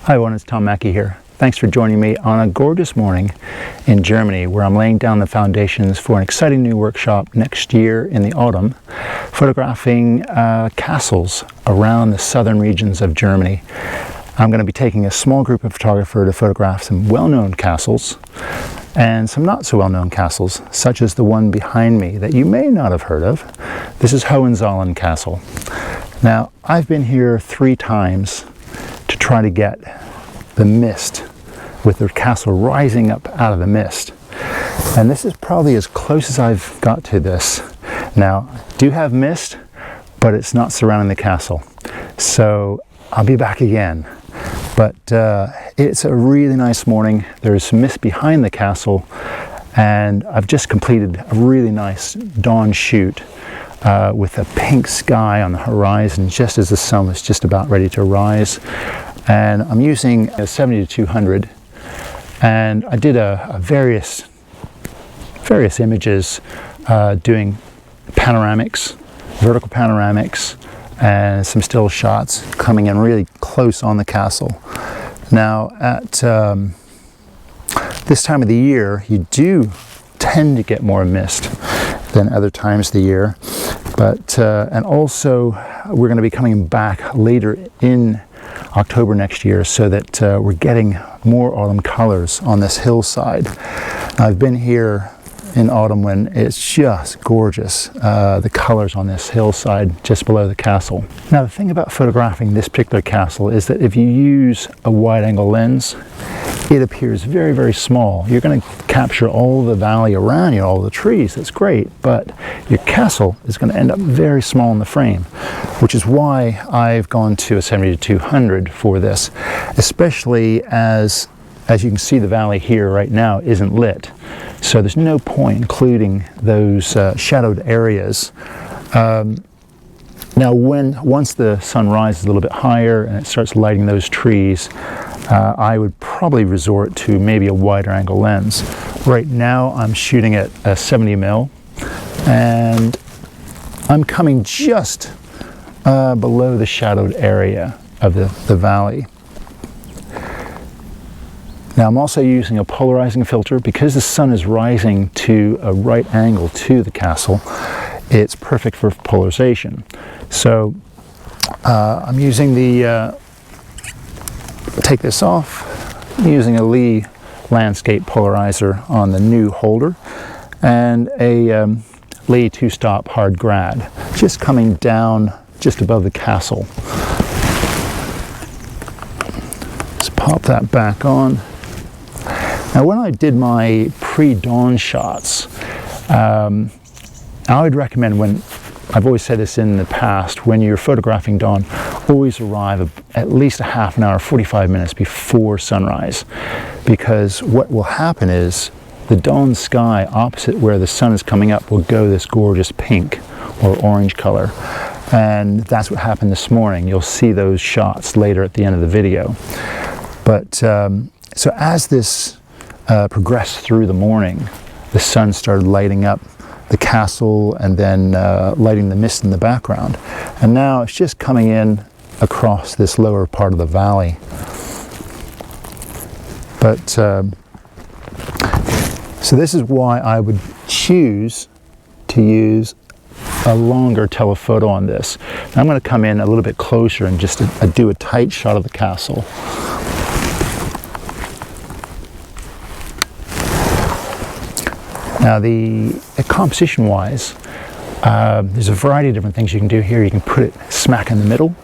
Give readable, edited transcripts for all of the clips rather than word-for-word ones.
Hi everyone, it's Mackie here. Thanks for joining me on a gorgeous morning in Germany where I'm laying down the foundations for an exciting new workshop next year in the autumn, photographing castles around the southern regions of Germany. I'm going to be taking a small group of photographers to photograph some well-known castles and some not so well-known castles, such as the one behind me that you may not have heard of. This is Hohenzollern Castle. Now, I've been here 3 times to try to get the mist with the castle rising up out of the mist. And this is probably as close as I've got to this. Now, I do have mist, but it's not surrounding the castle. So I'll be back again. But it's a really nice morning. There's some mist behind the castle, and I've just completed a really nice dawn shoot with a pink sky on the horizon just as the sun was just about ready to rise. And I'm using a 70-200, and I did various images doing panoramics, vertical panoramics, and some still shots coming in really close on the castle. Now at this time of the year you do tend to get more mist than other times of the year, but and also we're going to be coming back later in October next year so that we're getting more autumn colors on this hillside. I've been here in autumn when it's just gorgeous, the colors on this hillside just below the castle. Now the thing about photographing this particular castle is that if you use a wide angle lens, it appears very, very small. You're going to capture all the valley around you, all the trees, that's great, but your castle is going to end up very small in the frame, which is why I've gone to a 70-200 for this, especially as you can see the valley here right now isn't lit. So there's no point including those shadowed areas. Now once the sun rises a little bit higher and it starts lighting those trees, I would probably resort to maybe a wider angle lens. Right now I'm shooting at a 70mm, and I'm coming just below the shadowed area of the valley. Now I'm also using a polarizing filter because the sun is rising to a right angle to the castle. It's perfect for polarization. So I'm using take this off, I'm using a Lee landscape polarizer on the new holder and a Lee 2-stop hard grad, just coming down just above the castle. Let's pop that back on. Now when I did my pre-dawn shots, I would recommend, when I've always said this in the past, when you're photographing dawn, always arrive at least a half an hour, 45 minutes before sunrise, because what will happen is the dawn sky opposite where the sun is coming up will go this gorgeous pink or orange color, and that's what happened this morning. You'll see those shots later at the end of the video. But so as this progressed through the morning, the sun started lighting up the castle and then lighting the mist in the background, and now it's just coming in across this lower part of the valley. But so this is why I would choose to use a longer telephoto on this. Now I'm going to come in a little bit closer and just do a tight shot of the castle. Now composition-wise, there's a variety of different things you can do here. You can put it smack in the middle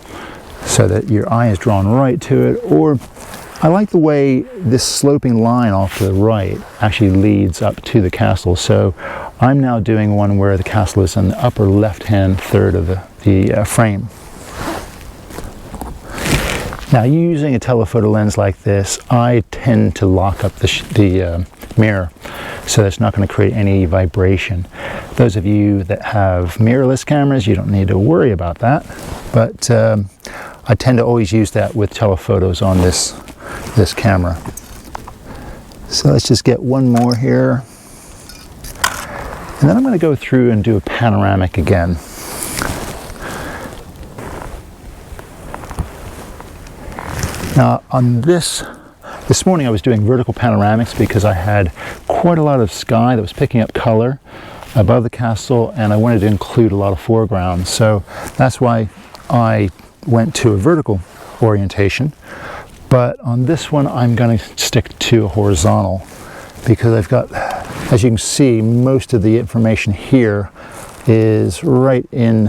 so that your eye is drawn right to it, or I like the way this sloping line off to the right actually leads up to the castle. So I'm now doing one where the castle is in the upper left-hand third of the frame. Now using a telephoto lens like this, I tend to lock up the mirror, so that's not going to create any vibration. Those of you that have mirrorless cameras, you don't need to worry about that, but I tend to always use that with telephotos on this camera. So let's just get one more here, and then I'm going to go through and do a panoramic again. Now on this morning I was doing vertical panoramics because I had quite a lot of sky that was picking up color above the castle, and I wanted to include a lot of foreground. So that's why I went to a vertical orientation. But on this one I'm going to stick to a horizontal because I've got, as you can see, most of the information here is right in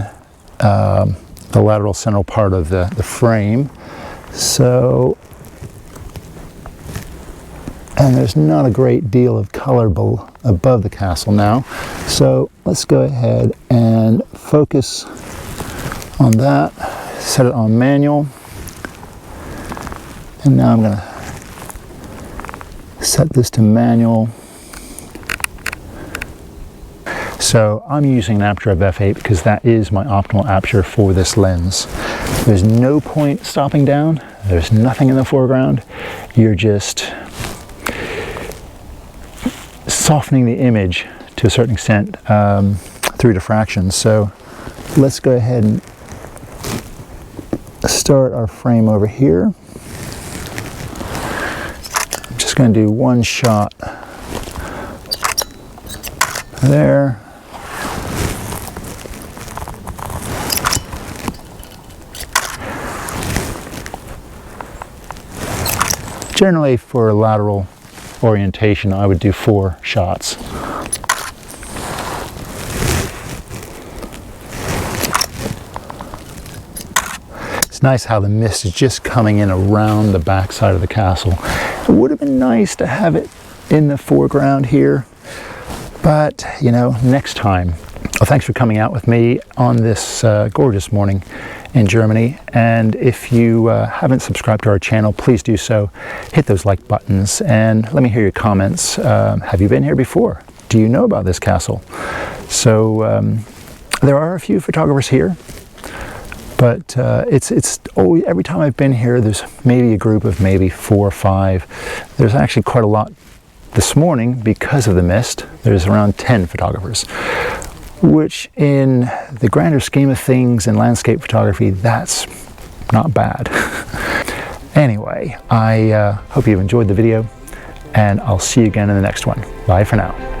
the lateral central part of the frame. So, and there's not a great deal of color above the castle now. So let's go ahead and focus on that, set it on manual. And now I'm going to set this to manual. So I'm using an aperture of f8 because that is my optimal aperture for this lens. There's no point stopping down. There's nothing in the foreground. You're just softening the image to a certain extent through diffraction. So let's go ahead and start our frame over here. I'm just going to do one shot there. Generally for a lateral orientation I would do 4 shots. It's nice how the mist is just coming in around the back side of the castle. It would have been nice to have it in the foreground here, but you know, next time. Well, thanks for coming out with me on this gorgeous morning in Germany, and if you haven't subscribed to our channel, please do so. Hit those like buttons and let me hear your comments. Have you been here before? Do you know about this castle? So there are a few photographers here, but it's always, every time I've been here there's maybe a group of maybe 4 or 5. There's actually quite a lot this morning because of the mist. There's around 10 photographers, which in the grander scheme of things in landscape photography, that's not bad. Anyway, I hope you've enjoyed the video, and I'll see you again in the next one. Bye for now.